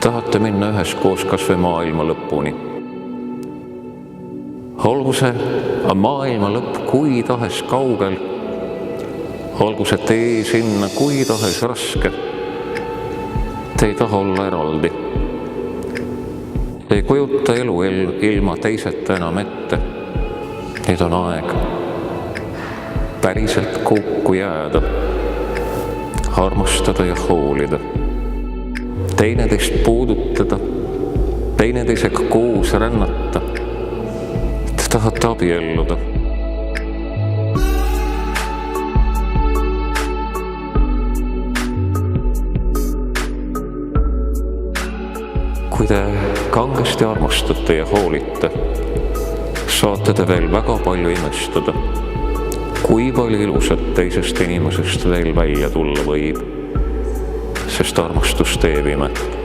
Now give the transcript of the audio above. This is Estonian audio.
tahate minna üheskoos kas või maailma lõpuni. Olgu see maailma lõpp kui tahes kaugel, olgu see tee sinna kui tahes raske. Te ei taha olla eraldi. Ei kujuta elu ilma teiseta enam ette. Nüüd on aeg päriselt kokku jääda, armastada ja hoolida, teineteist puudutada, teineteisega koos rännata. Te tahate abielluda. Kui te kangesti armastate ja hoolite, saate te veel väga palju imestada, kui palju ilusat teisest inimesest veel välja tulla võib, sest armastus teeb imet.